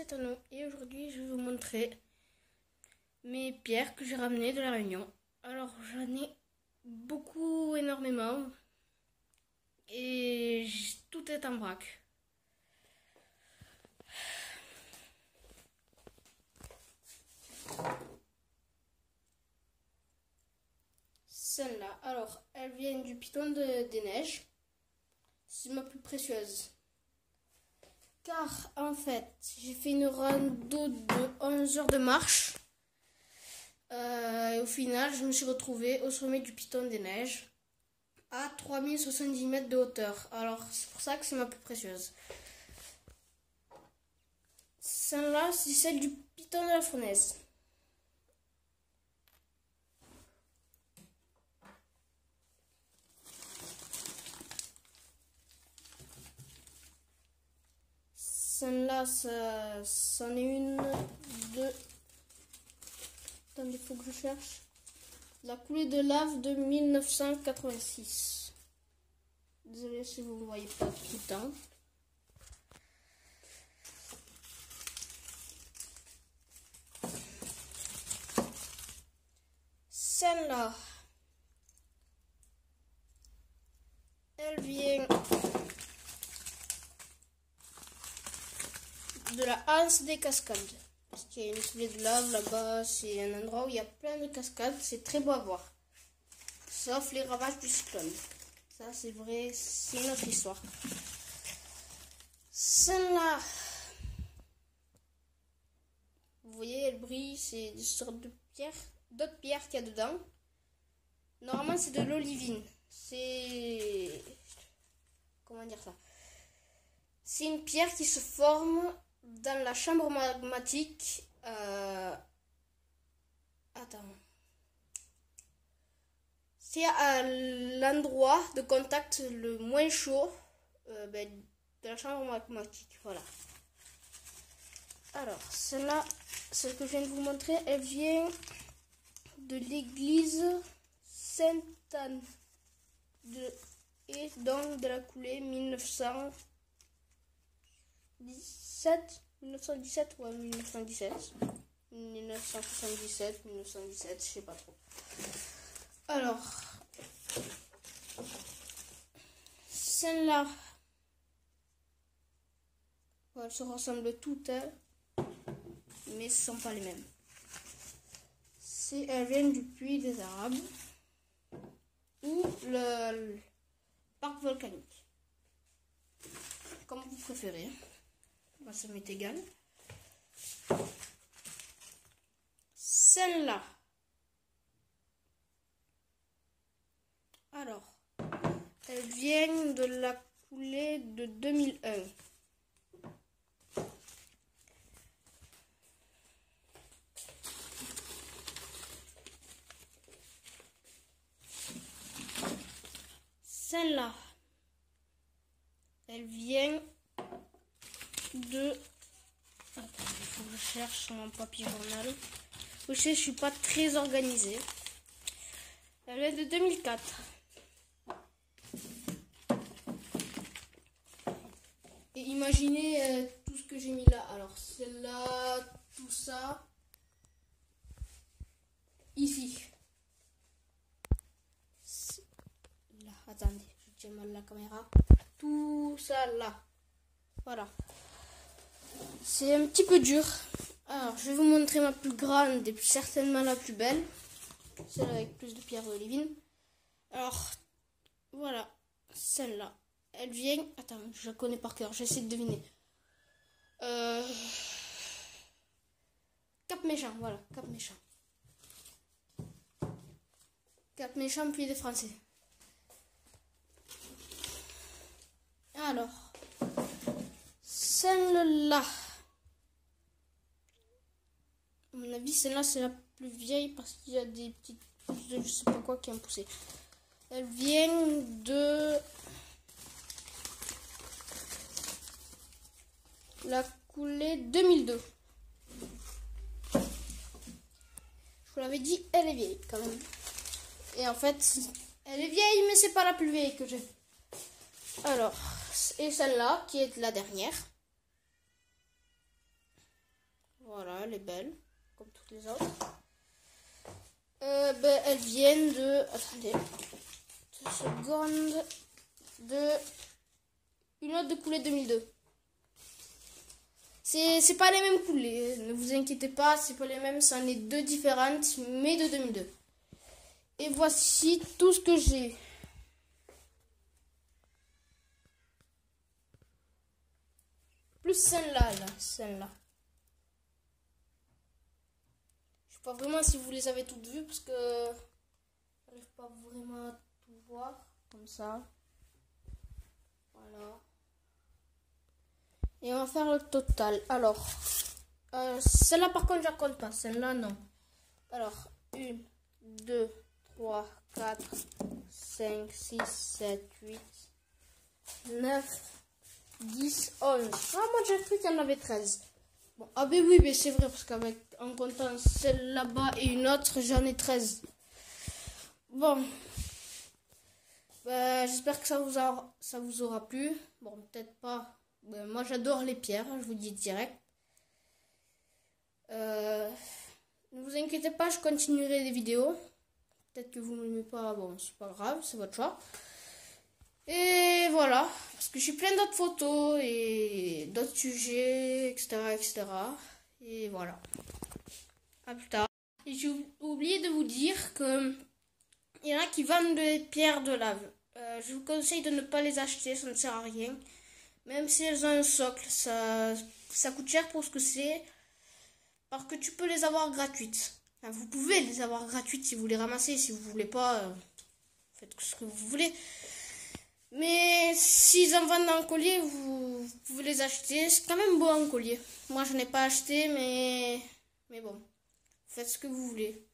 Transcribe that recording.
c'est Tano et aujourd'hui je vais vous montrer mes pierres que j'ai ramenées de la Réunion. Alors j'en ai beaucoup, énormément et tout est en vrac. Celle-là, alors elle vient du piton des neiges, c'est ma plus précieuse. Car en fait, j'ai fait une rando de 11 heures de marche. Et au final, je me suis retrouvée au sommet du piton des neiges à 3070 mètres de hauteur. Alors, c'est pour ça que c'est ma plus précieuse. Celle-là, c'est celle du piton de la fournaise. Celle-là, c'en est une, deux. Attendez, il faut que je cherche. La coulée de lave de 1986. Désolée si vous ne voyez pas tout le temps. Celle-là, elle vient de la Anse des Cascades. Parce qu'il y a une coulée de lave là-bas, c'est un endroit où il y a plein de cascades, c'est très beau à voir. Sauf les ravages du cyclone. Ça c'est vrai, c'est une autre histoire. Celle-là, vous voyez, elle brille, c'est des sortes de pierres, d'autres pierres qu'il y a dedans. Normalement c'est de l'olivine. C'est... comment dire ça? C'est une pierre qui se forme dans la chambre magmatique. Attends. C'est à l'endroit de contact le moins chaud de la chambre magmatique. Voilà. Alors, celle-là, celle que je viens de vous montrer, elle vient de l'église Sainte-Anne et donc de la coulée 1917 ou 1917, 1977, 1917, je sais pas trop. Alors, celle-là, elles se ressemblent toutes, mais ce ne sont pas les mêmes. Elles viennent du Puy des Arabes ou le parc volcanique, comme vous préférez. Moi, ça m'est égal. Celle-là. Alors, elle vient de la coulée de 2001. Celle-là, elle vient de... attends, il faut que je cherche sur mon papier journal. Vous savez, je suis pas très organisée. Elle est de 2004. Et imaginez tout ce que j'ai mis là. Alors celle-là, tout ça. Ici. Là, attendez, je tiens mal la caméra. Tout ça là. Voilà. C'est un petit peu dur. Alors, je vais vous montrer ma plus grande et certainement la plus belle. Celle avec plus de pierres d'olivine. Alors, voilà. Celle-là. Elle vient... attends, je la connais par cœur. J'essaie de deviner. Cap Méchant, voilà. Cap Méchant. Cap Méchant, puis des Français. Alors, celle-là. À mon avis, celle-là, c'est la plus vieille parce qu'il y a des petites pousses de je sais pas quoi qui ont poussé. Elle vient de la coulée 2002. Je vous l'avais dit, elle est vieille quand même. Et en fait, elle est vieille, mais c'est pas la plus vieille que j'ai. Alors, et celle-là, qui est la dernière. Voilà, elle est belle, comme toutes les autres. Elles viennent de... Attendez. 2 secondes. De... Une autre de coulée 2002. C'est pas les mêmes coulées. Ne vous inquiétez pas, c'est pas les mêmes. C'en est 2 différentes, mais de 2002. Et voici tout ce que j'ai. Plus celle-là, celle-là. Je sais pas vraiment si vous les avez toutes vues parce que j'arrive pas vraiment à tout voir comme ça. Voilà. Et on va faire le total. Alors, celle-là par contre je la compte pas. Celle-là non. Alors, 1, 2, 3, 4, 5, 6, 7, 8, 9, 10, 11. Ah, moi j'ai cru qu'il y en avait 13. Bon, ah ben oui, mais c'est vrai, parce qu'avec en comptant celle là-bas et une autre, j'en ai 13. Bon. J'espère que ça vous aura plu. Bon, peut-être pas. Moi j'adore les pierres, je vous dis direct. Ne vous inquiétez pas, je continuerai les vidéos. Peut-être que vous ne m'aimez pas, bon, c'est pas grave, c'est votre choix. Et voilà, parce que j'ai plein d'autres photos et d'autres sujets, etc., etc. Et voilà. À plus tard. Et j'ai oublié de vous dire que il y en a qui vendent des pierres de lave. Je vous conseille de ne pas les acheter, ça ne sert à rien. Même si elles ont un socle, ça coûte cher pour ce que c'est. Parce que tu peux les avoir gratuites. Enfin, vous pouvez les avoir gratuites si vous les ramassez. Si vous voulez pas, faites ce que vous voulez. Mais s'ils en vendent en collier, vous pouvez les acheter. C'est quand même beau en collier. Moi, je n'ai pas acheté, mais bon. Faites ce que vous voulez.